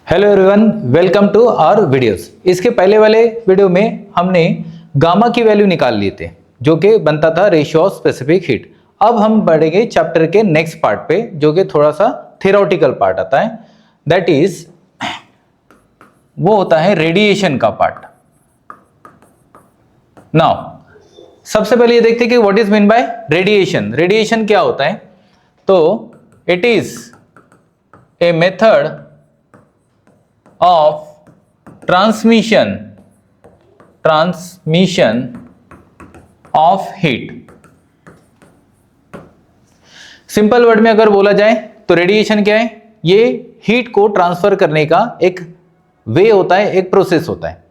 Hello everyone, welcome to our videos. इसके पहले वाले वीडियो में हमने गामा की वैल्यू निकाल लिए थे जो कि बनता था रेशियो ऑफ स्पेसिफिक हीट। अब हम बढ़ेंगे चैप्टर के नेक्स्ट पार्ट पे जो कि थोड़ा सा थ्योरेटिकल पार्ट आता है, दैट इज वो होता है रेडिएशन का पार्ट। नाउ सबसे पहले ये देखते हैं कि what is mean by radiation. Radiation क्या होता है? तो it is a method of transmission of heat। Simple word में अगर बोला जाए तो रेडिएशन क्या है? ये हीट को ट्रांसफर करने का एक वे होता है, एक प्रोसेस होता है,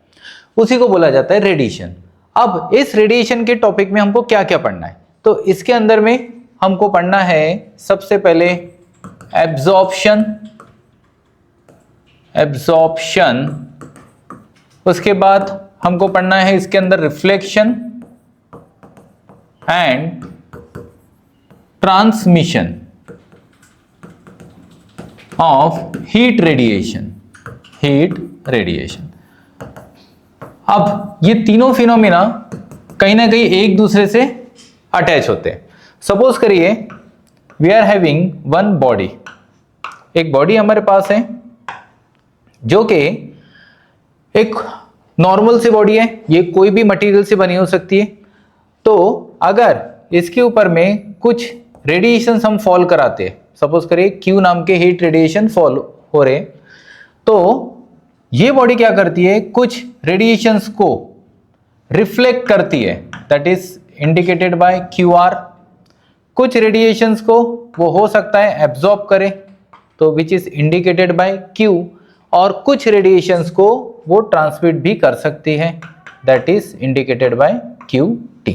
उसी को बोला जाता है रेडिएशन। अब इस रेडिएशन के टॉपिक में हमको क्या क्या पढ़ना है? तो इसके अंदर में हमको पढ़ना है सबसे पहले एब्जॉर्प्शन, उसके बाद हमको पढ़ना है इसके अंदर reflection and transmission of heat radiation. अब ये तीनों फिनोमिना कहीं ना कहीं एक दूसरे से अटैच होते हैं। सपोज करिए we are having one body, एक बॉडी हमारे पास है जो कि एक नॉर्मल सी बॉडी है, ये कोई भी मटेरियल से बनी हो सकती है। तो अगर इसके ऊपर में कुछ रेडिएशन हम फॉल कराते हैं, सपोज करिए क्यू नाम के हीट रेडिएशन फॉल हो रहे, तो ये बॉडी क्या करती है? कुछ रेडिएशंस को रिफ्लेक्ट करती है, that is indicated bye Q R. कुछ रेडिएशंस को वो हो सकता है एब्जॉर्ब करे, तो विच इज इंडिकेटेड बाय क्यू, और कुछ रेडिएशंस को वो ट्रांसमिट भी कर सकती है, that is indicated bye Q T.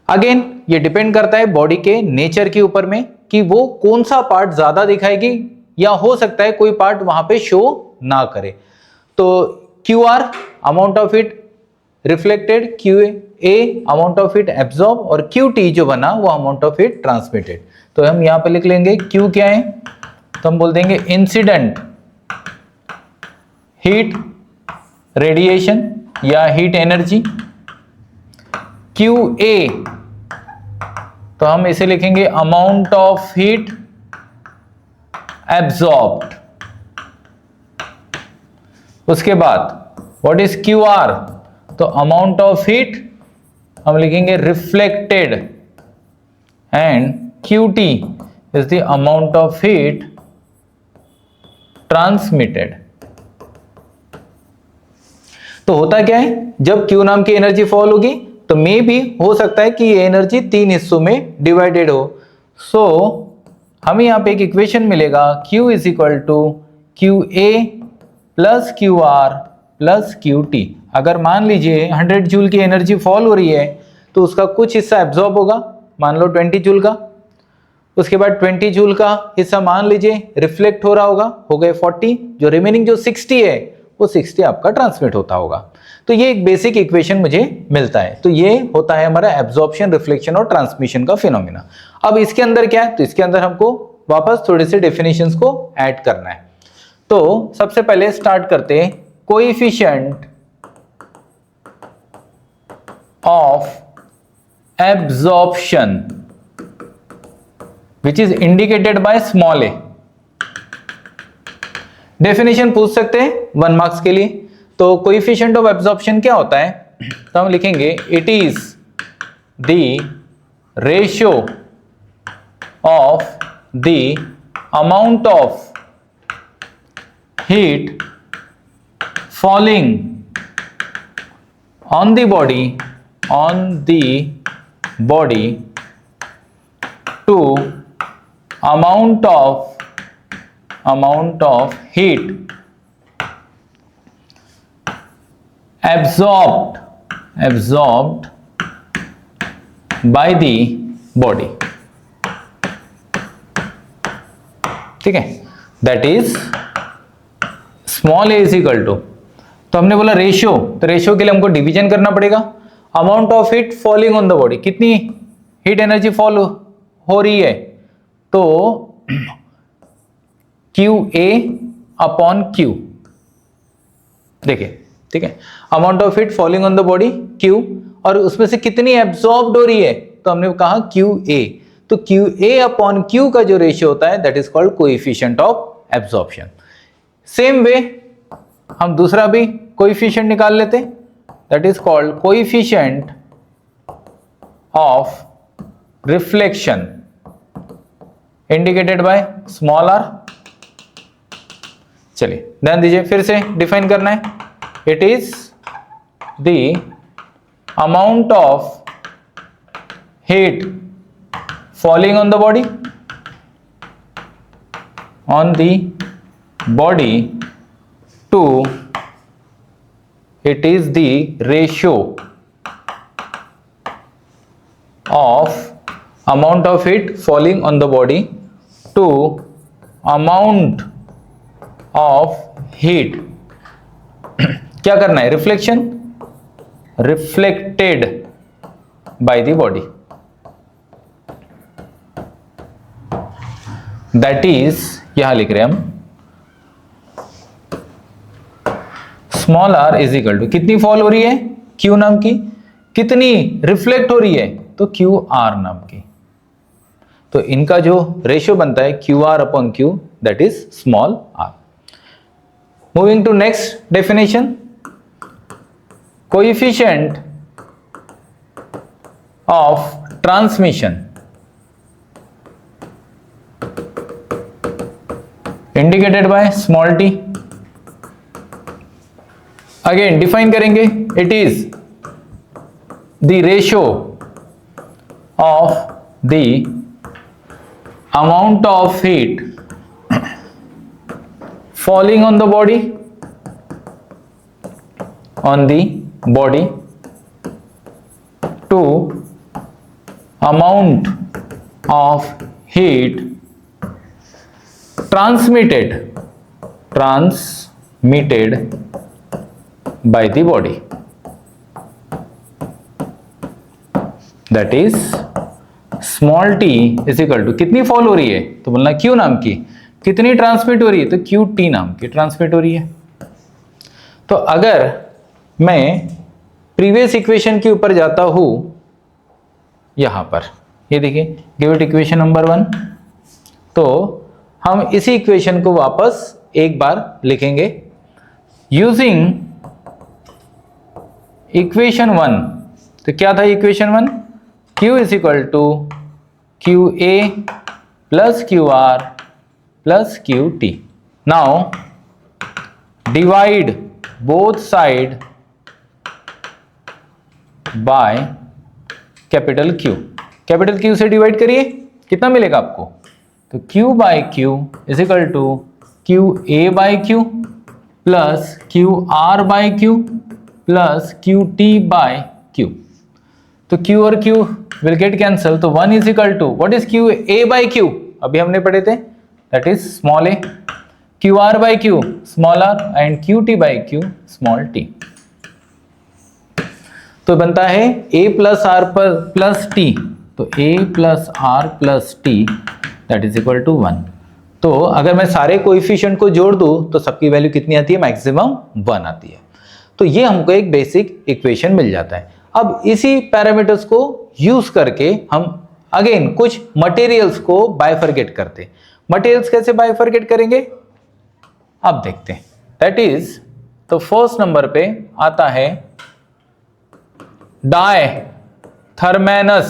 Again ये डिपेंड करता है बॉडी के नेचर के ऊपर में कि वो कौन सा पार्ट ज्यादा दिखाएगी, या हो सकता है कोई पार्ट वहां पे शो ना करे। तो Q R amount of heat reflected, Q A amount of heat absorb, और क्यू टी जो बना वो अमाउंट ऑफ हीट ट्रांसमिटेड। तो हम यहां पे लिख लेंगे क्यू क्या है, तो हम बोल देंगे इंसिडेंट हीट रेडिएशन या हीट एनर्जी। क्यू ए तो हम इसे लिखेंगे अमाउंट ऑफ हीट एब्जॉर्ब्ड। उसके बाद व्हाट इज क्यू आर, तो अमाउंट ऑफ हीट हम लिखेंगे reflected, and Q T is the amount of heat transmitted. तो होता क्या है, जब Q नाम की एनर्जी फॉल होगी तो मे भी हो सकता है कि ये एनर्जी तीन हिस्सों में डिवाइडेड हो। सो हमें यहां पे एक इक्वेशन मिलेगा, Q is equal to Q A plus Q R plus Q T. अगर मान लीजिए 100 जूल की एनर्जी फॉल हो रही है तो उसका कुछ हिस्सा एब्जॉर्ब होगा, मान लो 20 जूल का। उसके बाद 20 जूल का हिस्सा मान लीजिए रिफ्लेक्ट हो रहा होगा, हो गए 40, जो रिमेनिंग जो 60 है वो 60 आपका ट्रांसमिट होता होगा। तो ये एक बेसिक इक्वेशन मुझे मिलता है। तो ये होता है हमारा एब्जॉर्प्शन, रिफ्लेक्शन और ट्रांसमिशन का फिनोमिना। अब इसके अंदर क्या है, तो इसके अंदर हमको वापस थोड़े से डेफिनेशंस को ऐड करना है। तो सबसे पहले स्टार्ट करते हैं coefficient of absorption which is indicated by small A. Definition पूछ सकते हैं 1 मार्क्स के लिए। तो कोएफिशिएंट ऑफ एब्जॉर्प्शन क्या होता है, तो हम लिखेंगे it is the ratio of the amount of heat falling on the body to amount of heat absorbed by the body। ठीक है, that is small A is equal to, तो हमने बोला रेशियो, तो रेशियो के लिए हमको डिवीजन करना पड़ेगा। Amount of heat falling on the body, कितनी हीट एनर्जी फॉल हो रही है, तो क्यू ए अपॉन क्यू, देखिए ठीक है, amount of heat falling on the body Q, और उसमें से कितनी एब्सॉर्ब्ड हो रही है, तो हमने कहा क्यू ए, तो क्यू ए अपॉन क्यू का जो रेशियो होता है that is called coefficient of absorption. Same way हम दूसरा भी कोएफिशिएंट निकाल लेते, that is called coefficient of reflection indicated by small R. चलिए ध्यान दीजिए, फिर से डिफाइन करना है, it is the amount of heat falling on the body to, it is the ratio of amount of heat falling on the body to amount of heat क्या करना है, reflection reflected by the body, that is यहां लिख रहे हैं हम small R is equal to कितनी fall हो रही है क्यू नाम की, कितनी रिफ्लेक्ट हो रही है तो क्यू आर नाम की, तो इनका जो रेशियो बनता है Q R upon Q that is small R. Moving to next definition, coefficient of transmission indicated by small T, again define करेंगे, it is the ratio of the amount of heat falling on the body to amount of heat transmitted by the body, that is small t is equal to कितनी fall हो रही है तो बोलना Q नाम की, कितनी ट्रांसमिट हो रही है तो क्यू टी नाम की ट्रांसमिट हो रही है। तो अगर मैं प्रीवियस इक्वेशन के ऊपर जाता हूं, यहां पर ये देखिए गिव इट इक्वेशन नंबर 1, तो हम इसी इक्वेशन को वापस एक बार लिखेंगे यूजिंग इक्वेशन 1। तो क्या था equation 1, Q is equal to Q A plus Q R plus Q T. Now divide both side by capital Q, capital Q से डिवाइड करिए, कितना मिलेगा आपको, तो Q by Q is equal to Q A by Q plus Q R by Q plus Q T by Q. तो Q और Q will get cancel, तो 1 is equal to what is Q A by Q, अभी हमने पढ़े थे that is small A, Q R by Q small R and Q T by Q small T. तो बनता है a plus R plus T, तो a plus R plus T that is equal to 1। तो अगर मैं सारे coefficient को जोड़ दूं तो सबकी वैल्यू कितनी आती है, मैक्सिमम 1 आती है। तो ये हमको एक बेसिक इक्वेशन मिल जाता है। अब इसी पैरामीटर्स को यूज करके हम अगेन कुछ मटेरियल्स को बाइफरकेट करते हैं। मटेरियल्स कैसे बाइफरकेट करेंगे अब देखते हैं, दैट इज तो फर्स्ट नंबर पे आता है डायथर्मेनस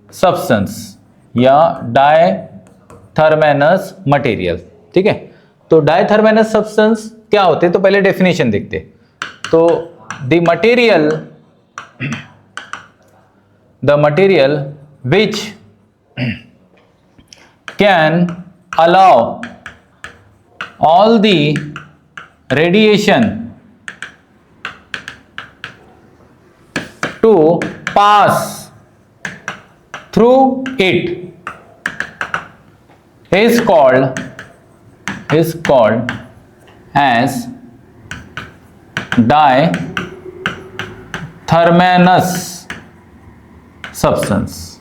सब्सटेंस या डायथर्मेनस मटेरियल, ठीक है। तो डायथर्मेनस सब्सटेंस क्या होते हैं तो पहले डेफिनेशन देखते। तो the material which can allow all the radiation to pass through it is called as diathermanous substance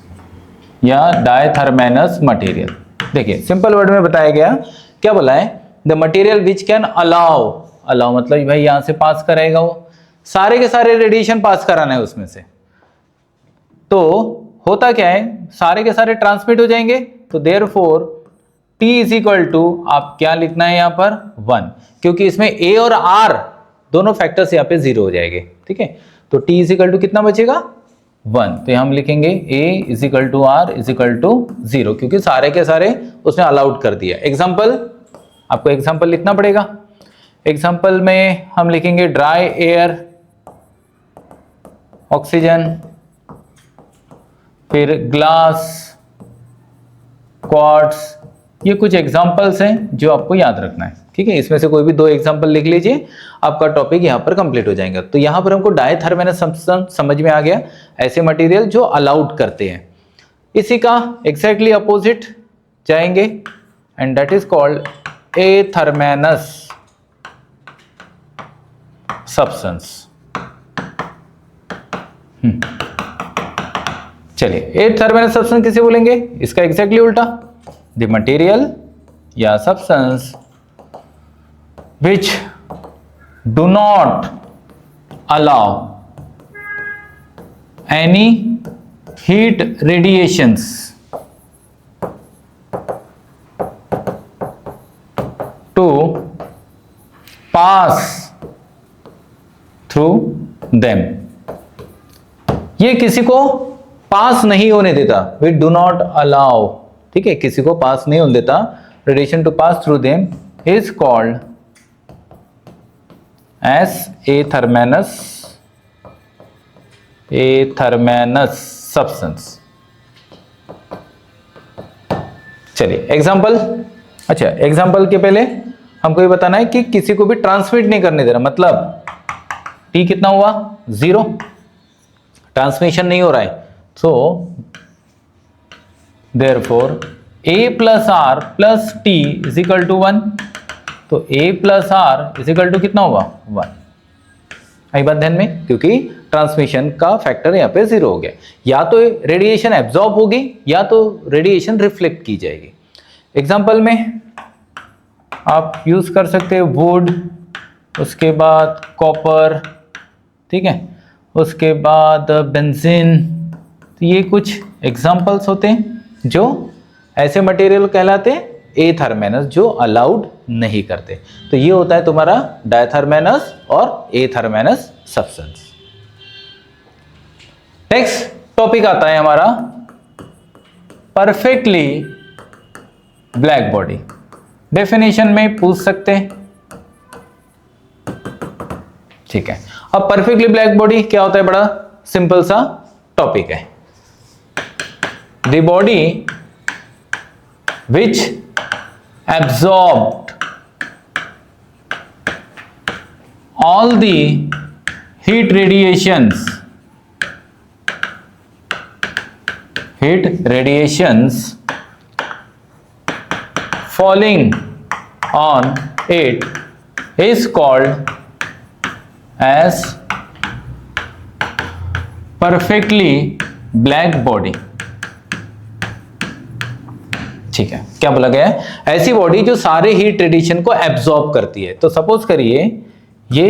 या diathermanous material। देखिए सिंपल वर्ड में बताया गया क्या बोला है, the material which can allow मतलब भाई यहां से पास कराएगा, वो सारे के सारे रेडिएशन पास कराना है उसमें से। तो होता क्या है, सारे के सारे ट्रांसमिट हो जाएंगे, तो therefore T is equal to, आप क्या लिखना है यहाँ पर 1, क्योंकि इसमें A और R दोनों फैक्टर्स यहाँ पे 0 हो जाएंगे, ठीक है। तो T इज इक्वल टू कितना बचेगा 1, तो हम लिखेंगे A is equal to R is equal to 0, क्योंकि सारे के सारे उसने अलाउड कर दिया। एग्जाम्पल, आपको एग्जाम्पल लिखना पड़ेगा। एग्जाम्पल में हम लिखेंगे ड्राई एयर, ऑक्सीजन, फिर ग्लास, क्वार्ट्स, ये कुछ एग्जाम्पल्स हैं जो आपको याद रखना है, ठीक है। इसमें से कोई भी 2 एग्जाम्पल लिख लीजिए, आपका टॉपिक यहाँ पर कंप्लीट हो जाएगा। तो यहाँ पर हमको डायथर्मेनस सब्सटेंस समझ में आ गया, ऐसे मटेरियल जो अलाउड करते हैं। इसी का एग्जैक्टली अपोजिट जाएंगे and that is called athermanous substance. चलिए, एथर्मेनस सब्सटेंस किसे बोलेंगे, इसका एग्जैक्टली उल्टा, द मटेरियल या substance which do not allow any heat radiations to pass through them, ये किसी को पास नहीं होने देता, we do not allow, ठीक है, किसी को पास नहीं होने देता, radiation to pass through them is called as athermanous substance. चलिए एग्जांपल, अच्छा एग्जांपल के पहले हमको ये बताना है कि किसी को भी ट्रांसमिट नहीं करने दे रहा, मतलब T कितना हुआ 0, ट्रांसमिशन नहीं हो रहा है। So therefore A plus R plus T is equal to 1, तो A plus R is equal to कितना होगा 1। आई बात ध्यान में, क्योंकि ट्रांसमिशन का फैक्टर यहाँ पे 0 हो गया, या तो रेडिएशन एब्जॉर्ब होगी या तो रेडिएशन रिफ्लेक्ट की जाएगी। एग्जांपल में आप यूज कर सकते हैं वुड, उसके बाद कॉपर, ठीक है, उसके बाद बेंजीन। तो ये कुछ एग्जांपल्स होते हैं जो ऐसे मटेरियल कहलाते हैं एथर्मेनस जो अलाउड नहीं करते। तो ये होता है तुम्हारा डायथर्मेनस और एथर्मेनस सब्सटेंस। नेक्स्ट टॉपिक आता है हमारा परफेक्टली ब्लैक बॉडी। डेफिनेशन में पूछ सकते हैं, ठीक है। अब परफेक्टली ब्लैक बॉडी क्या होता है, बड़ा सिंपल सा टॉपिक है। The body which absorbed all the heat radiations falling on it is called as perfectly black body। ठीक है, क्या बोला गया है, ऐसी बॉडी जो सारे हीट रेडिएशन को एब्जॉर्ब करती है। तो सपोज करिए ये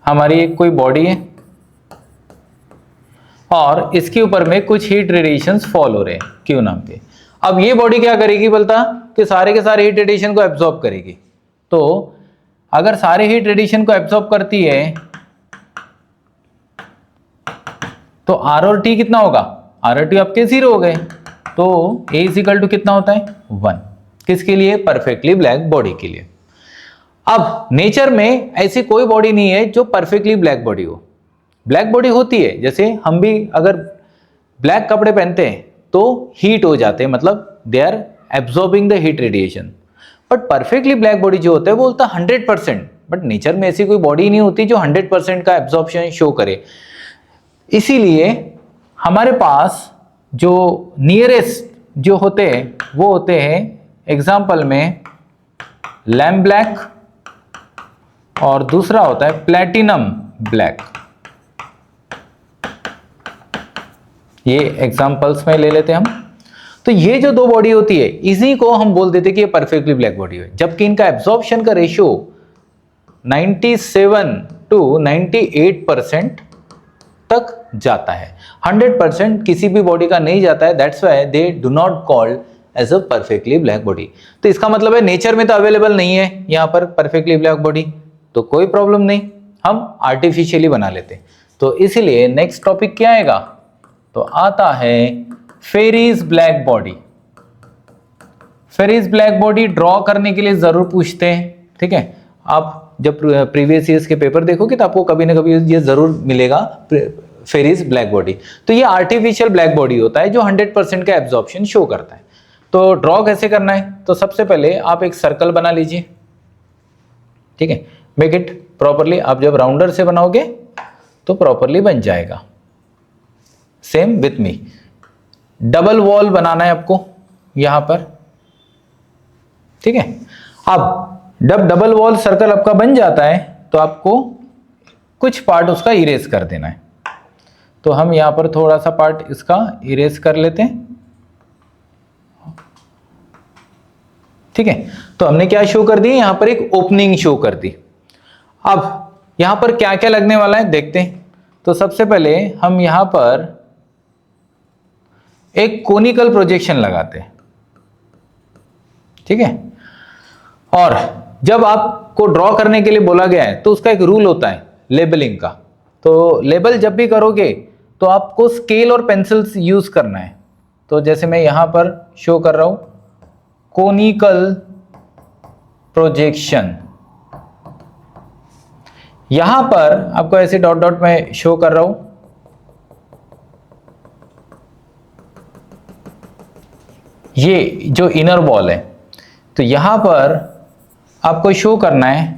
हमारी एक कोई बॉडी है और इसके ऊपर में कुछ हीट रेडिएशंस फॉल हो रहे हैं क्यू नाम के। अब ये बॉडी क्या करेगी, बोलता कि सारे के सारे हीट रेडिएशन को एब्जॉर्ब करेगी। तो अगर सारे हीट रेडिएशन को एब्जॉर्ब करती है तो R और T कितना होगा, R और T आपके 0 हो गए। तो A इज इक्वल टू कितना होता है 1, किसके लिए, परफेक्टली ब्लैक बॉडी के लिए। अब नेचर में ऐसी कोई बॉडी नहीं है जो परफेक्टली ब्लैक बॉडी हो। ब्लैक बॉडी होती है, जैसे हम भी अगर ब्लैक कपड़े पहनते हैं तो हीट हो जाते हैं, मतलब they are absorbing the heat radiation. But perfectly black body जो होता है वो होता है 100%। बट नेचर में ऐसी कोई बॉडी नहीं होती जो 100% का एब्जॉर्प्शन शो करे। इसीलिए हमारे पास जो नियरेस्ट जो होते हैं वो होते हैं, एग्जाम्पल में लैम्प ब्लैक और दूसरा होता है प्लैटिनम ब्लैक। ये एग्जाम्पल्स में ले लेते हैं हम। तो ये जो दो बॉडी होती है इसी को हम बोल देते कि ये परफेक्टली ब्लैक बॉडी है, जबकि इनका एब्जॉर्प्शन का रेशियो 97 to 98% तक जाता है। 100% किसी भी बॉडी का नहीं जाता है, that's why they do not called as a perfectly black body. तो इसका मतलब है नेचर में तो अवेलेबल नहीं है यहाँ पर परफेक्टली ब्लैक बॉडी, तो कोई प्रॉब्लम नहीं, हम आर्टिफिशियली बना लेते। तो इसलिए नेक्स्ट टॉपिक क्या आएगा, तो आता है Ferry's black body. Ferry's black body draw करने के लिए जरूर पूछते हैं, ठीक है। आप जब प्रीवियस ईयर्स के पेपर देखोगे तो आपको कभी ना कभी ये जरूर मिलेगा फेरीज ब्लैक बॉडी। तो ये आर्टिफिशियल ब्लैक बॉडी होता है जो 100% का एब्जॉर्प्शन शो करता है। तो ड्रॉ कैसे करना है, तो सबसे पहले आप एक सर्कल बना लीजिए, ठीक है। मेक इट प्रॉपरली, आप जब राउंडर से बनाओगे तो प्रॉपरली बन जाएगा। Same with me, double wall बनाना है आपको यहां पर, ठीक है। अब जब डबल वॉल सर्कल आपका बन जाता है तो आपको कुछ पार्ट उसका इरेज कर देना है। तो हम यहां पर थोड़ा सा पार्ट इसका इरेज कर लेते हैं, ठीक है। तो हमने क्या शो कर दी, यहां पर एक ओपनिंग शो कर दी। अब यहां पर क्या क्या लगने वाला है देखते हैं। तो सबसे पहले हम यहां पर एक कोनिकल प्रोजेक्शन लगाते हैं, ठीक है। और जब आपको ड्रॉ करने के लिए बोला गया है तो उसका एक रूल होता है लेबलिंग का। तो लेबल जब भी करोगे तो आपको स्केल और पेंसिल्स यूज करना है। तो जैसे मैं यहां पर शो कर रहा हूं कोनिकल प्रोजेक्शन, यहां पर आपको ऐसे डॉट डॉट में शो कर रहा हूं, ये जो इनर वॉल है। तो यहां पर आपको शो करना है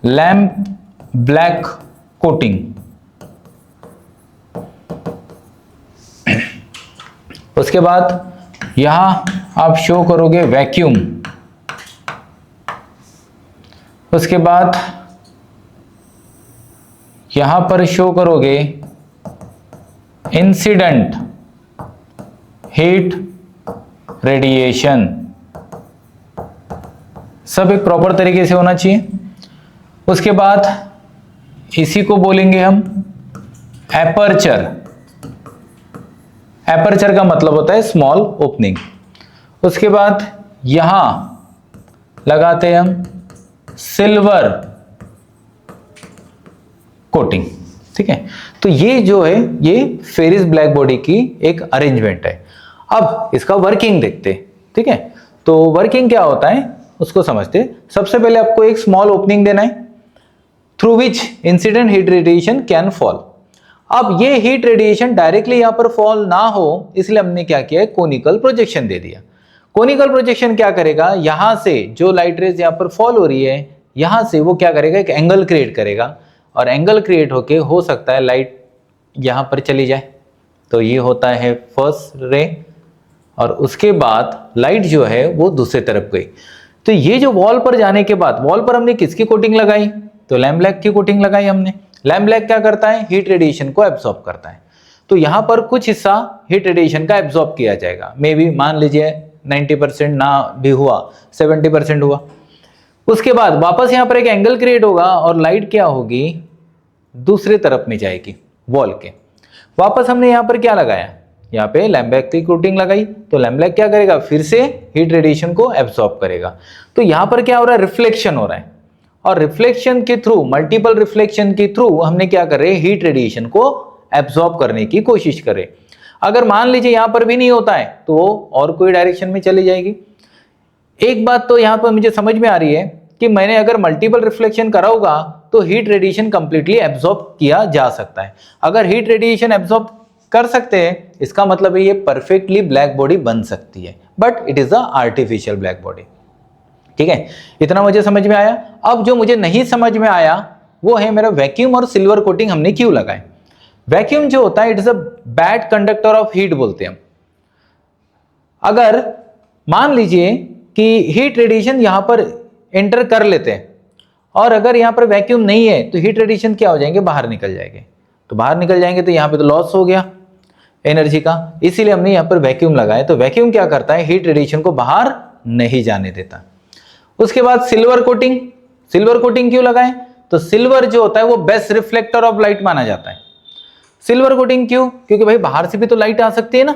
लैम्प ब्लैक कोटिंग। उसके बाद यहां आप शो करोगे वैक्यूम। उसके बाद यहां पर शो करोगे इंसिडेंट हीट रेडिएशन। सब एक प्रॉपर तरीके से होना चाहिए। उसके बाद इसी को बोलेंगे हम एपर्चर। एपर्चर का मतलब होता है स्मॉल ओपनिंग। उसके बाद यहां लगाते हैं हम सिल्वर कोटिंग, ठीक है। तो ये जो है ये फेरिस ब्लैक बॉडी की एक अरेंजमेंट है। अब इसका वर्किंग देखते हैं, ठीक है। तो वर्किंग क्या होता है उसको समझते। सबसे पहले आपको एक स्मॉल ओपनिंग देना है through which incident heat radiation can fall. अब ये हीट रेडिएशन डायरेक्टली यहां पर फॉल ना हो, इसलिए हमने क्या किया है कोनिकल प्रोजेक्शन दे दिया। कोनिकल प्रोजेक्शन क्या करेगा, यहां से जो लाइट रेज यहां पर फॉल हो रही है यहां से वो क्या करेगा एक एंगल क्रिएट करेगा, और एंगल क्रिएट होके हो सकता है लाइट यहां पर चली जाए। तो ये होता है फर्स्ट रे, और उसके बाद लाइट जो है वो दूसरे तरफ गई। तो ये जो वॉल पर जाने के बाद, वॉल पर हमने किसकी कोटिंग लगाई, तो लैम्प ब्लैक की कोटिंग लगाई हमने। लैम्प ब्लैक क्या करता है, हीट रेडिएशन को एब्सॉर्ब करता है। तो यहां पर कुछ हिस्सा हीट रेडिएशन का एब्सॉर्ब किया जाएगा, मे बी मान लीजिए 90% ना भी हुआ, 70% हुआ। उसके बाद वापस यहां पर एक एंगल क्रिएट होगा और लाइट क्या होगी दूसरे तरफ में जाएगी वॉल के। वापस हमने यहां पर क्या लगाया, यहाँ पे लैम्प ब्लैक की कोटिंग लगाई। तो लैम्प ब्लैक क्या करेगा, फिर से हीट रेडिएशन को एब्सॉर्ब करेगा। तो यहाँ पर क्या हो रहा है, रिफ्लेक्शन हो रहा है, और रिफ्लेक्शन के थ्रू, मल्टीपल रिफ्लेक्शन के थ्रू हमने क्या कर रहे हैं हीट रेडिएशन को एब्सॉर्ब करने की कोशिश करें। अगर मान लीजिए यहाँ पर भी नहीं होता है तो और कोई डायरेक्शन में चली जाएगी। एक बात तो यहाँ पर मुझे समझ में आ रही है कि मैंने अगर मल्टीपल रिफ्लेक्शन करा होगा तो हीट रेडिएशन कंप्लीटली एब्सॉर्ब किया जा सकता है। अगर हीट रेडिएशन एब्सॉर्ब कर सकते हैं इसका मतलब है ये परफेक्टली ब्लैक बॉडी बन सकती है, but it is a artificial black body. ठीक है, इतना मुझे समझ में आया। अब जो मुझे नहीं समझ में आया वो है मेरा वैक्यूम और सिल्वर कोटिंग हमने क्यों लगाए। वैक्यूम जो होता है it is a bad conductor of heat बोलते हैं हम। अगर मान लीजिए कि हीट रेडिएशन यहां पर एंटर कर लेते हैं और अगर यहां पर वैक्यूम नहीं है तो हीट रेडिएशन क्या हो जाएंगे, बाहर निकल जाएंगे। तो बाहर निकल जाएंगे तो यहां पे तो लॉस हो गया। एनर्जी का, इसीलिए हमने यहाँ पर वैक्यूम लगाया। तो वैक्यूम क्या करता है, हीट रेडिएशन को बाहर नहीं जाने देता। उसके बाद सिल्वर कोटिंग, सिल्वर कोटिंग क्यों लगाएं, तो सिल्वर जो होता है वो बेस्ट रिफ्लेक्टर ऑफ लाइट माना जाता है। सिल्वर कोटिंग क्यों, क्योंकि भाई बाहर से भी तो लाइट आ सकती है ना,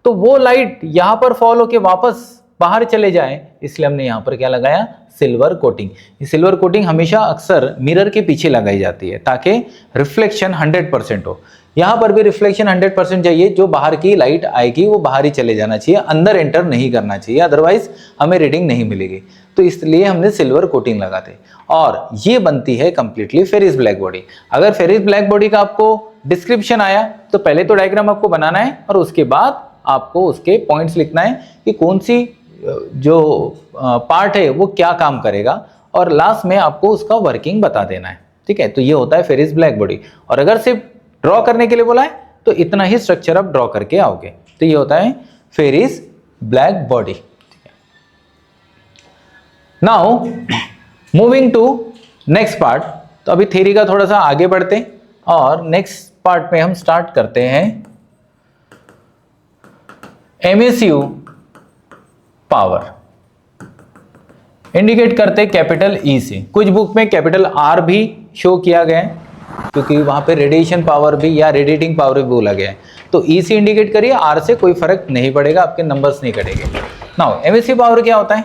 तो वो लाइट यहां पर फॉल होके वापस बाहर चले जाए, इसलिए हमने यहां पर क्या लगाया, सिल्वर कोटिंग। ये सिल्वर कोटिंग हमेशा अक्सर मिरर के पीछे लगाई जाती है ताकि रिफ्लेक्शन 100% हो। यहां पर भी रिफ्लेक्शन 100% चाहिए, जो बाहर की लाइट आएगी वो बाहर ही चले जाना चाहिए, अंदर एंटर नहीं करना चाहिए, अदरवाइज हमें रीडिंग नहीं मिलेगी। तो इसलिए हमने सिल्वर कोटिंग लगाते, और ये बनती है कंप्लीटली फेरिस ब्लैक बॉडी। अगर फेरिस ब्लैक बॉडी का आपको डिस्क्रिप्शन आया तो पहले तो डायग्राम आपको बनाना है, और उसके बाद आपको उसके पॉइंट्स लिखना है कि कौन सी जो पार्ट है वो क्या काम करेगा, और लास्ट में आपको उसका वर्किंग बता देना है। ठीक है, तो ये होता है फेरिस ब्लैक बॉडी। और अगर सिर्फ ड्रॉ करने के लिए बोला है तो इतना ही स्ट्रक्चर आप ड्रॉ करके आओगे। तो ये होता है Ferry's black body. Now moving to next part. तो अभी थ्योरी का थोड़ा सा आगे बढ़ते और नेक्स्ट पार्ट में हम स्टार्ट करते हैं एमिसिव पावर। इंडिकेट करते कैपिटल ई से, कुछ बुक में कैपिटल आर भी शो किया गया है क्योंकि वहां पे रेडिएशन पावर भी या रेडिएटिंग पावर भी बोला गया है। तो ई से इंडिकेट करिए, आर से कोई फर्क नहीं पड़ेगा, आपके नंबर्स नहीं कटेंगे। नाउ एमिसिव पावर क्या होता है,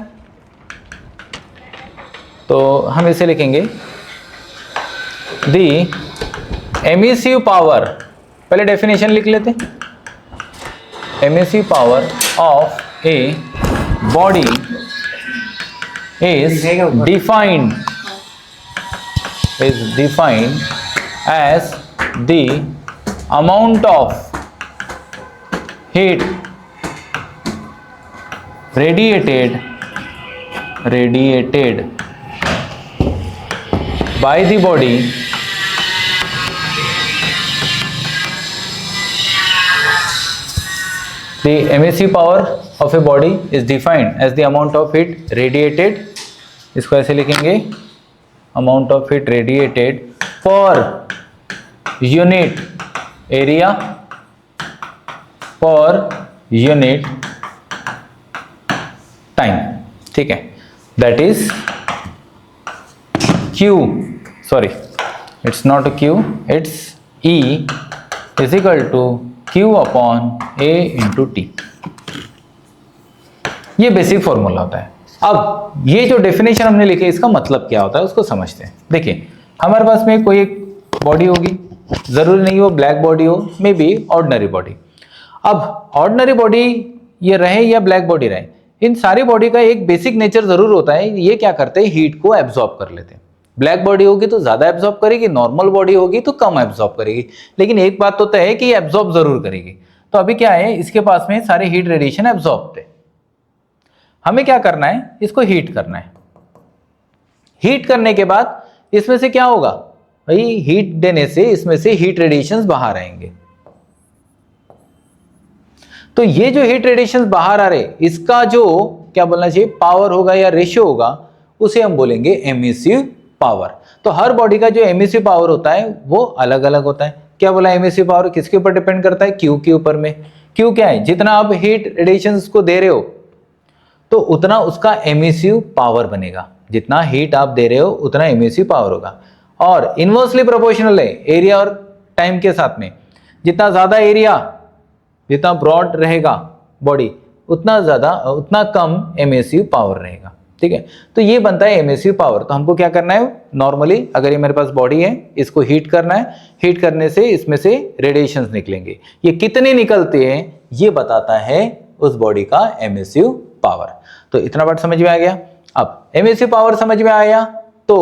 तो हम इसे लिखेंगे दी एमिसिव पावर। पहले डेफिनेशन लिख लेते। Emissive power of a body is defined as the amount of heat radiated by the body the emissive power of a body is defined as the amount of heat radiated, इसको ऐसे लिखेंगे, amount of heat radiated per unit area per unit time. ठीक है, that is Q, sorry it's not Q, it's E is equal to Q upon A into T। ये basic formula होता है। अब ये जो डेफिनेशन हमने लिखी है इसका मतलब क्या होता है उसको समझते हैं। देखिए, हमारे पास में कोई एक बॉडी होगी, जरूरी नहीं वो ब्लैक बॉडी हो, मे बी ऑर्डिनरी बॉडी। अब ऑर्डिनरी बॉडी ये रहे या ब्लैक बॉडी रहे, इन सारी बॉडी का एक बेसिक नेचर जरूर होता है, ये क्या करते हैं, हीट को एब्जॉर्ब कर लेते हैं। ब्लैक बॉडी होगी तो ज्यादा एब्जॉर्ब करेगी, नॉर्मल बॉडी होगी तो कम एब्जॉर्ब करेगी, लेकिन एक बात तो तय है कि ये एब्जॉर्ब जरूर करेगी। तो अभी क्या है, इसके पास में सारे हीट रेडिएशन एब्जॉर्ब थे, हमें क्या करना है, इसको हीट करना है। हीट करने के बाद इसमें से क्या होगा भाई, हीट देने से इसमें से हीट रेडिएशंस बाहर आएंगे। तो ये जो हीट रेडिएशंस बाहर आ रहे, इसका जो क्या बोलना चाहिए पावर होगा या रेशियो होगा, उसे हम बोलेंगे एमिसिव पावर। तो हर बॉडी का जो एमिसिव पावर होता है वो अलग अलग होता है। क्या बोला, एमिसिव पावर किसके ऊपर डिपेंड करता है, क्यू के ऊपर में। क्यू क्या है, जितना आप हीट रेडिएशंस को दे रहे हो तो उतना उसका एमिसिव पावर बनेगा, जितना हीट आप दे रहे हो उतना एमिसिव पावर होगा। और इनवर्सली प्रोपोर्शनल है एरिया और टाइम के साथ में, जितना ज्यादा एरिया, जितना ब्रॉड रहेगा बॉडी, उतना कम एमिसिव पावर रहेगा। ठीक है, तो ये बनता है एमिसिव पावर। तो हमको क्या करना है, नॉर्मली अगर ये मेरे पास बॉडी है, इसको हीट करना है, हीट करने से इसमें से रेडिएशंस निकलेंगे, ये कितने निकलते हैं ये बताता है उस बॉडी का एमिसिव पावर। तो इतना बात समझ में आ गया। अब एमिसिव पावर समझ में आया तो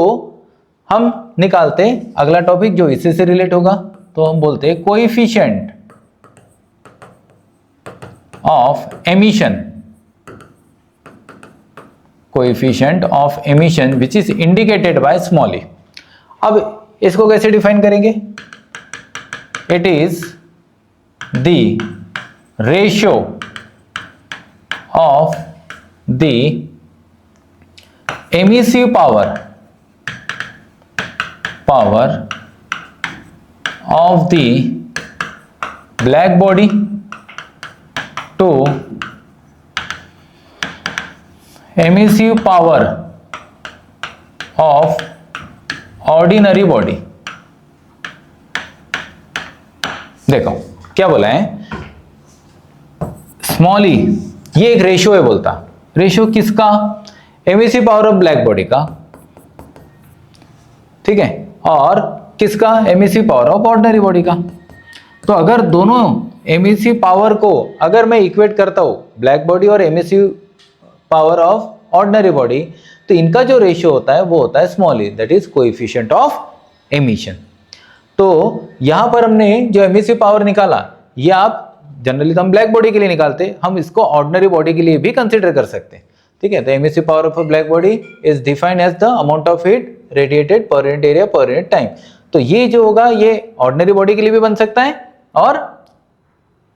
हम निकालते हैं अगला टॉपिक जो इससे से रिलेट होगा। तो हम बोलते हैं coefficient of emission, coefficient of emission which is indicated by small e। अब इसको कैसे डिफाइन करेंगे, it is the ratio of the emissive power of the black body to emissive power of ordinary body. देखो क्या बोला है, small ई, ये एक रेशियो है बोलता। रेशियो किसका? Emissive power of black body का, ठीक है, और किसका? Emissive power of ordinary body का। तो अगर दोनों एमिसिव पावर को अगर मैं इक्वेट करता हूं, ब्लैक बॉडी और emissive power of ordinary body, तो इनका जो रेशियो होता है वो होता है small E, that is coefficient of emission. तो यहां पर हमने जो एमिसिव पावर निकाला, ये आप जनरली तो हम ब्लैक बॉडी के लिए निकालते, हम इसको ऑर्डिनरी बॉडी के लिए भी कंसीडर कर सकते हैं, ठीक है। तो emissive power of black body is defined as the amount of heat radiated per unit area per unit time. तो ये जो होगा ये ऑर्डिनरी बॉडी के लिए भी बन सकता है और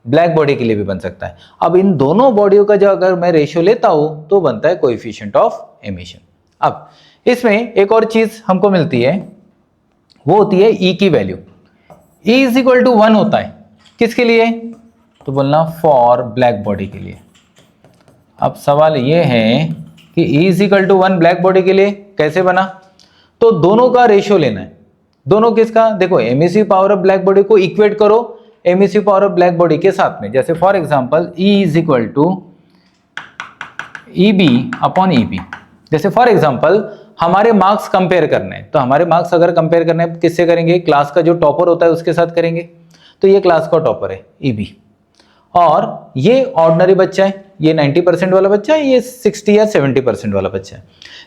ब्लैक बॉडी के लिए भी बन सकता है। अब इन दोनों बॉडियों का जो अगर मैं रेशियो लेता हूं तो बनता है कोएफिशिएंट ऑफ एमिशन। अब इसमें एक और चीज हमको मिलती है, वो होती है ई की value. E is equal to 1 होता है किसके लिए? तो बोलना फॉर ब्लैक बॉडी के लिए। अब सवाल ये है कि e is equal to 1 black body के लिए कैसे बना? तो दोनों का रेशियो लेना है। दोनों किसका? देखो emissive power of black body को इक्वेट करो emissive power of black body के साथ में। जैसे for example E is equal to EB upon EB। जैसे फॉर एग्जांपल हमारे मार्क्स कंपेयर करने हैं, तो हमारे मार्क्स अगर कंपेयर करने हैं किससे करेंगे? क्लास का जो टॉपर होता है उसके साथ करेंगे। तो ये क्लास का टॉपर है EB, और ये ऑर्डिनरी बच्चा है, ये 90% वाला बच्चा है, ये 60 या 70% वाला बच्चा है।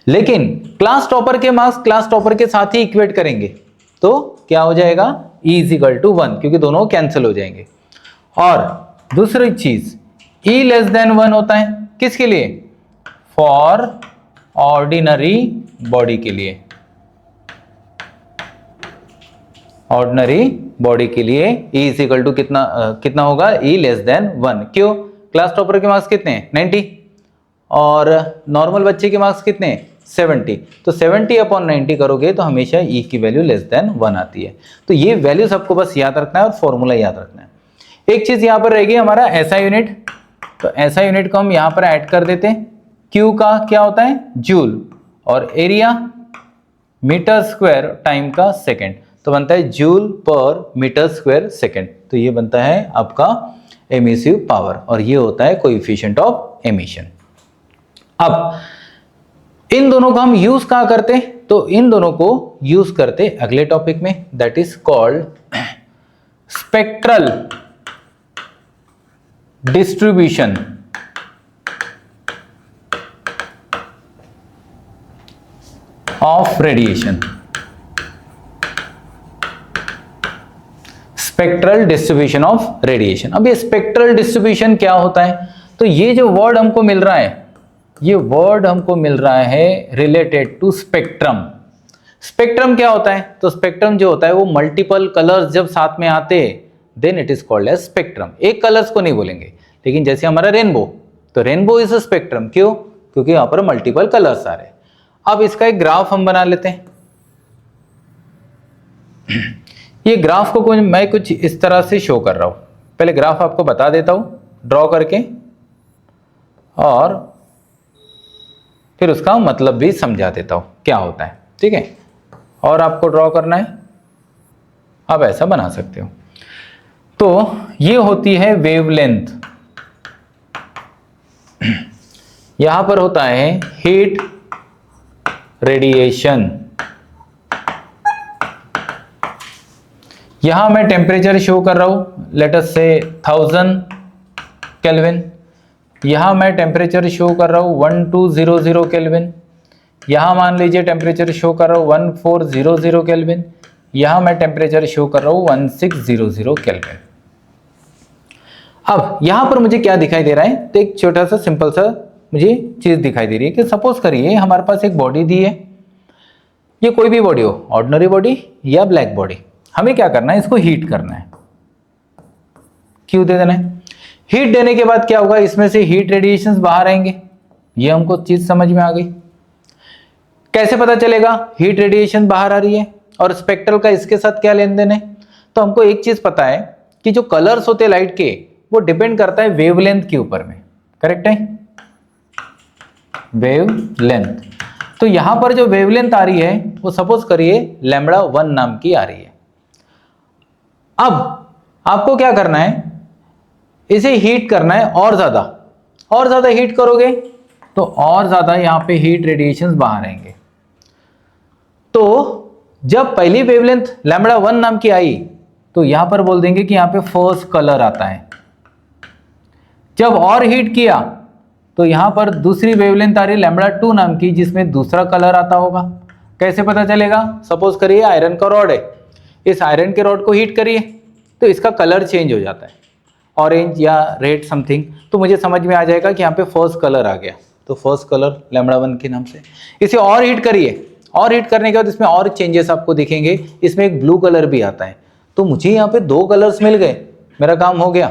लेकिन क्लास टॉपर के मार्क्स क्लास टॉपर के साथ ही इक्वेट करेंगे तो क्या हो जाएगा? E इज इक्वल टू 1, क्योंकि दोनों कैंसिल हो जाएंगे। और दूसरी चीज E लेस देन 1 होता है किसके लिए? फॉर ऑर्डिनरी बॉडी के लिए। ऑर्डिनरी बॉडी के लिए E इज इक्वल टू कितना होगा? E less than 1। क्यों? क्लास टॉपर के मार्क्स कितने हैं? 90, और नॉर्मल बच्चे के मार्क्स कितने हैं? 70। तो 70 अपॉन 90 करोगे तो हमेशा E की वैल्यू लेस देन 1 आती है। तो ये वैल्यू सबको बस याद रखना है और फॉर्मूला याद रखना है। एक चीज यहां पर रहेगी हमारा SI यूनिट, तो SI यूनिट को हम यहां पर ऐड कर देते हैं। Q का क्या होता है? जूल, और एरिया मीटर स्क्वायर टाइम का सेकेंड, तो बनता है जूल पर मीटर स्क्वायर सेकेंड। तो ये बनता है आपका एमिसिव पावर, और ये होता है कोएफिशिएंट ऑफ एमिशन। अब इन दोनों को हम यूज कहां करते? तो इन दोनों को यूज करते अगले टॉपिक में, that is called spectral distribution of radiation. Spectral distribution of radiation. अब ये स्पेक्ट्रल डिस्ट्रीब्यूशन क्या होता है? तो ये जो वर्ड हमको मिल रहा है, ये वर्ड हमको मिल रहा है रिलेटेड टू स्पेक्ट्रम। स्पेक्ट्रम क्या होता है? तो स्पेक्ट्रम जो होता है वो मल्टीपल कलर्स जब साथ में आते then it is called as spectrum. एक कलर्स को नहीं बोलेंगे, लेकिन जैसे हमारा रेनबो, तो रेनबो इज अ स्पेक्ट्रम। क्यों? क्योंकि यहां पर मल्टीपल कलर्स आ रहे हैं। अब इसका एक ग्राफ हम बना लेते हैं। ये ग्राफ को मैं कुछ इस तरह से शो कर रहा हूं। पहले ग्राफ आपको बता देता हूं ड्रॉ करके, और फिर उसका मतलब भी समझा देता हूं क्या होता है, ठीक है। और आपको ड्रॉ करना है, आप ऐसा बना सकते हो। तो ये होती है वेवलेंथ, यहां पर होता है हीट रेडिएशन, यहां मैं टेम्परेचर शो कर रहा हूं, लेट अस से 1000 केल्विन। यहां मैं टेम्परेचर शो कर रहा हूं 1200 केल्विन। यहां मान लीजिए टेम्परेचर शो कर रहा हूं 1400 केल्विन। यहां मैं टेम्परेचर शो कर रहा हूं 1600 केल्विन। अब यहां पर मुझे क्या दिखाई दे रहा है? तो एक छोटा सा सिंपल सा मुझे चीज दिखाई दे रही है कि सपोज करिए हमारे पास एक बॉडी दी है, ये कोई भी बॉडी हो, ऑर्डिनरी बॉडी या ब्लैक बॉडी। हमें क्या करना है? इसको हीट करना है, क्यों दे देना है। हीट देने के बाद क्या होगा? इसमें से हीट रेडिएशंस बाहर आएंगे। ये हमको चीज समझ में आ गई। कैसे पता चलेगा हीट रेडिएशन बाहर आ रही है और स्पेक्ट्रल का इसके साथ क्या लेन देन है? तो हमको एक चीज पता है कि जो कलर्स होते हैं लाइट के वो डिपेंड करता है वेवलेंथ के ऊपर में, करेक्ट है, वेवलेंथ। तो यहां पर जो वेवलेंथ आ रही है वो सपोज करिए λ1 नाम की आ रही है। अब आपको क्या करना है, इसे हीट करना है और ज्यादा हीट करोगे तो और ज्यादा यहां पे हीट रेडिएशंस बाहर आएंगे। तो जब पहली वेवलेंथ λ1 नाम की आई तो यहां पर बोल देंगे कि यहां पे फर्स्ट कलर आता है। जब और हीट किया तो यहां पर दूसरी वेवलेंथ आ रही λ2 नाम की, जिसमें दूसरा कलर आता होगा। कैसे पता चलेगा, सपोज करिए आयरन का रॉड है, इस आयरन के रॉड को हीट करिए तो इसका कलर चेंज हो जाता है, ऑरेंज या रेड समथिंग, तो मुझे समझ में आ जाएगा कि यहाँ पे फर्स्ट कलर आ गया, तो फर्स्ट कलर λ1 के नाम से। इसे और हीट करिए, और हीट करने के बाद इसमें और चेंजेस आपको दिखेंगे, इसमें एक ब्लू कलर भी आता है, तो मुझे यहाँ पे 2 कलर्स मिल गए, मेरा काम हो गया।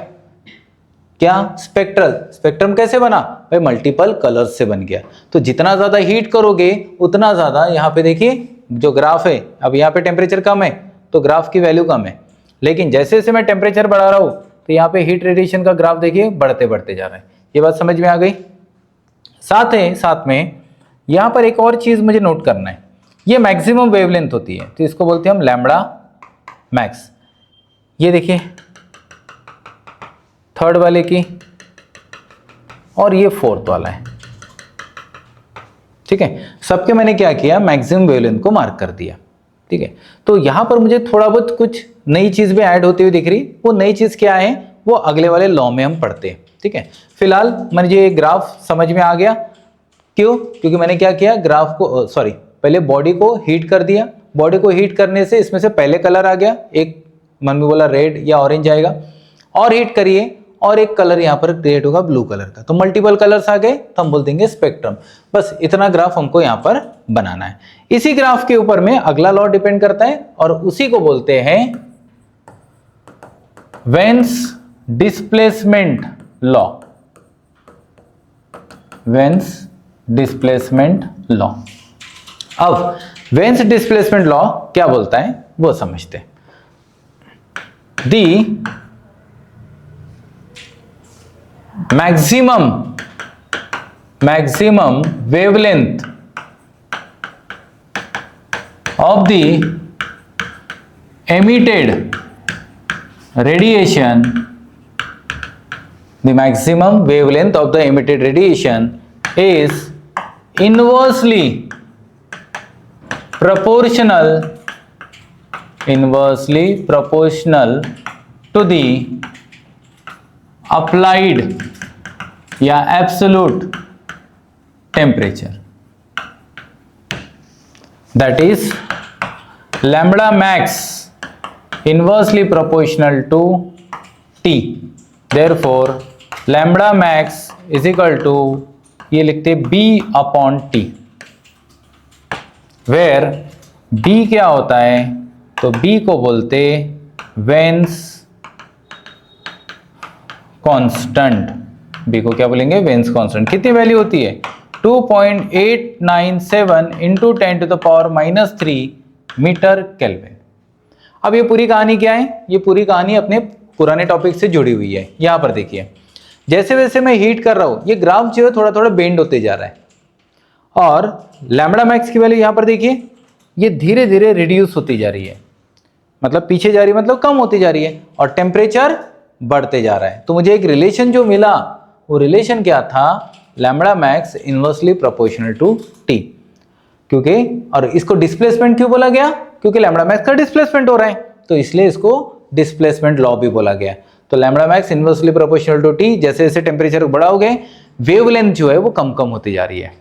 क्या, स्पेक्ट्रम कैसे बना भाई, मल्टीपल कलर्स से बन गया। तो जितना ज्यादा हीट करोगे उतना ज्यादा, यहाँ पे देखिए जो ग्राफ है, अब यहाँ पे टेम्परेचर कम है तो ग्राफ की वैल्यू कम है, लेकिन जैसे जैसे मैं टेम्परेचर बढ़ा रहा हूँ तो यहाँ पे हीट रेडिएशन का ग्राफ देखिए बढ़ते जा रहा है। ये बात समझ में आ गई। साथ में यहाँ पर एक और चीज मुझे नोट करना है, ये मैक्सिमम वेवलेंथ होती है तो इसको बोलते हैं हम लैम्बडा मैक्स। ये देखिए थर्ड वाले की और ये फोर्थ वाला है, ठीक है। सबके मैंने क्या किया, मैक्सिमम वेवलेंथ को मार्क कर दिया, ठीक है। तो यहां पर मुझे थोड़ा बहुत कुछ नई चीज भी ऐड होती हुई दिख रही, वो नई चीज क्या है वो अगले वाले लॉ में हम पढ़ते हैं, ठीक है। फिलहाल मुझे ये ग्राफ समझ में आ गया, क्यों, क्योंकि मैंने क्या किया, ग्राफ को पहले बॉडी को हीट कर दिया, बॉडी को हीट करने से इसमें से पहले कलर आ गया, एक मन में बोला रेड या ऑरेंज आएगा, और हीट करिए और एक कलर यहाँ पर क्रिएट होगा ब्लू कलर का, तो मल्टीपल कलर्स आ गए तो हम बोल देंगे स्पेक्ट्रम। बस इतना ग्राफ हमको यहाँ पर बनाना है। इसी ग्राफ के ऊपर में अगला लॉ डिपेंड करता है और उसी को बोलते हैं veins displacement law. Veins displacement law. अब वेन्स डिस्प्लेसमेंट लॉ क्या बोलता है वो समझते हैं। दी maximum wavelength of the emitted radiation, the maximum wavelength of the emitted radiation is inversely proportional to the applied या absolute temperature, that is lambda max inversely proportional to T, therefore lambda max is equal to, ये लिखते B upon T, where B क्या होता है, तो B को बोलते veins constant. B को क्या बोलेंगे, वेन्स कांस्टेंट। कितनी वैल्यू होती है, 2.897 इंटू 10⁻³ मीटर केल्विन। अब ये पूरी कहानी क्या है, ये पूरी कहानी अपने पुराने टॉपिक से जुड़ी हुई है। यहां पर देखिए जैसे वैसे मैं हीट कर रहा हूं, ये ग्राफ जो है थोड़ा थोड़ा बेंड होते जा रहा है, और लैम्बडा मैक्स की वैल्यू यहां पर देखिए ये धीरे धीरे रिड्यूस होती जा रही है, मतलब पीछे जा रही है, मतलब कम होती जा रही है, और टेम्परेचर बढ़ते जा रहा है। तो मुझे एक रिलेशन जो मिला, वो रिलेशन क्या था, lambda max inversely proportional to T, क्योंकि, और इसको डिस्प्लेसमेंट क्यों बोला गया, क्योंकि लैम्बडा मैक्स का डिस्प्लेसमेंट हो रहा है, तो इसलिए इसको डिस्प्लेसमेंट लॉ भी बोला गया। तो lambda max inversely proportional to T, जैसे जैसे टेम्परेचर बढ़ाओगे वेवलेंथ जो है वो कम कम होती जा रही है।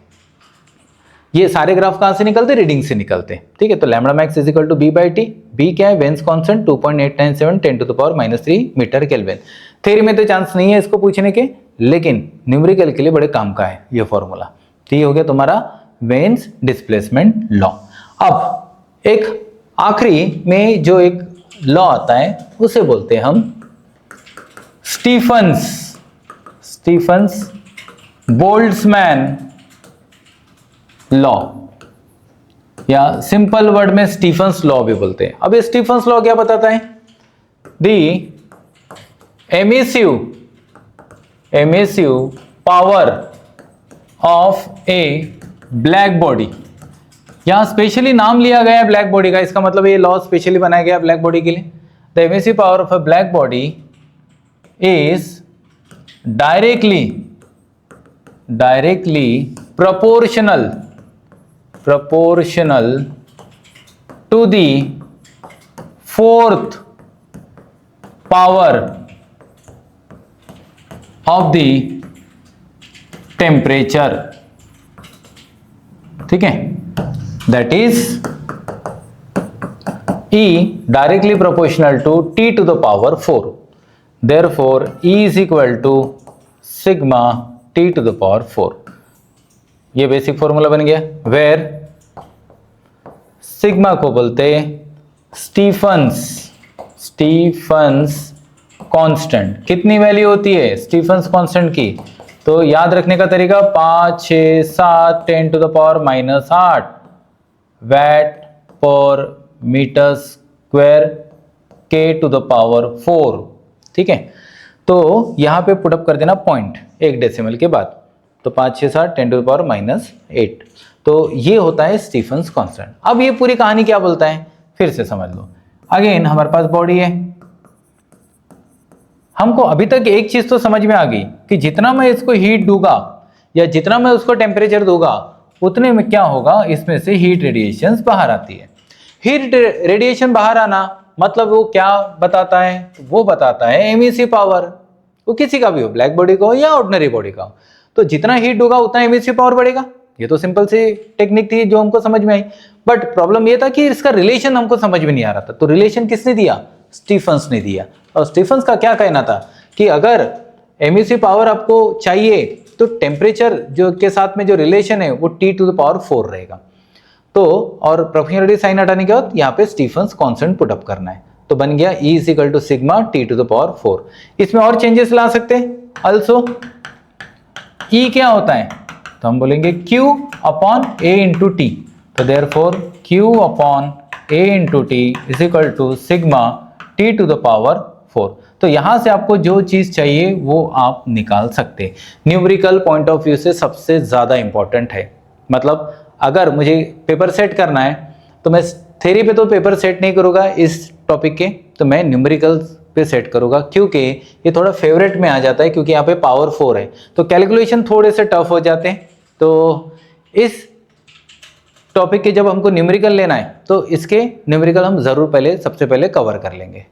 ये सारे ग्राफ कहां से निकलते, रीडिंग से निकलते, ठीक है। तो lambda max is equal to B/T। B क्या है, Wien's constant 2.897 10⁻³ metre kelvin. Theory में तो चांस नहीं है इसको पूछने के, लेकिन न्यूमेरिकल के लिए बड़े काम का है ये फॉर्मूला। तो ये हो गया तुम्हारा वेन्स डिस्प्लेसमेंट लॉ। अब एक आखिरी में जो एक लॉ आता है उसे बोलते हैं हम स्टीफन्स बोल्ट्जमैन लॉ, या सिंपल वर्ड में स्टीफन्स लॉ भी बोलते हैं। अब ये स्टीफन्स लॉ क्या बताता है, the emissive power of a black body. यहां स्पेशली नाम लिया गया है ब्लैक बॉडी का, इसका मतलब ये लॉ स्पेशली बनाया गया ब्लैक बॉडी के लिए। The emissive power of a black body is directly proportional to the fourth power of the temperature। ठीक है, that is E directly proportional to T to the power 4, therefore E is equal to sigma T to the power 4। ये basic formula बन गया, where sigma को बोलते Stephen's constant. कितनी value होती है स्टीफन्स कांस्टेंट की? तो याद रखने का तरीका 5, 6, 7 10 टू द पावर -8 वैट पर मीटर स्क्वायर के टू द पावर 4। ठीक है, तो यहां पे पुटअप कर देना पॉइंट एक डेसिमल के बाद, तो 5, 6, 7 10 टू द पावर -8। तो ये होता है स्टीफन्स कांस्टेंट। अब ये पूरी कहानी क्या बोलता है फिर से समझ लो। अगेन हमारे पास बॉडी है, हमको अभी तक एक चीज तो समझ में आ गई कि जितना मैं इसको हीट दूंगा या जितना मैं उसको टेम्परेचर दूंगा उतने में क्या होगा, इसमें से हीट रेडिएशन बाहर आती है। हीट रेडिएशन बाहर आना मतलब वो क्या बताता है? वो बताता है एमिसिव पावर। वो किसी का भी हो, ब्लैक बॉडी का हो या ऑर्डिनरी बॉडी का हो, तो जितना हीट होगा उतना एमिसिव पावर बढ़ेगा। ये तो सिंपल सी टेक्निक थी जो हमको समझ में आई, बट प्रॉब्लम ये था कि इसका रिलेशन हमको समझ में नहीं आ रहा था। तो रिलेशन किसने दिया? स्टीफन्स ने दिया। और स्टीफन्स का क्या कहना था कि अगर एमिसिव पावर आपको चाहिए तो टेम्परेचर जो के साथ में जो रिलेशन है वो T टू द पावर 4 रहेगा। तो और प्रोपोर्शनलिटी साइन हटाने के बाद यहाँ पे स्टीफन्स कांस्टेंट पुट अप करना है, तो बन गया E is equal to sigma T to the power 4। इसमें और चेंजेस ला सकते हैं ऑल्सो। E क्या होता है? तो हम बोलेंगे Q upon A into T, तो therefore Q upon A into T is equal to sigma T to the power 4। तो यहां से आपको जो चीज चाहिए वो आप निकाल सकते। न्यूमेरिकल पॉइंट ऑफ व्यू से सबसे ज्यादा इंपॉर्टेंट है। मतलब अगर मुझे पेपर सेट करना है तो मैं थ्योरी पे तो पेपर सेट नहीं करूंगा इस टॉपिक के, तो मैं न्यूमेरिकल पे सेट करूंगा, क्योंकि ये थोड़ा फेवरेट में आ जाता है क्योंकि यहाँ पे पावर 4 है, तो कैलकुलेशन थोड़े से टफ हो जाते हैं। तो इस टॉपिक के जब हमको न्यूमेरिकल लेना है तो इसके न्यूमेरिकल हम जरूर सबसे पहले कवर कर लेंगे।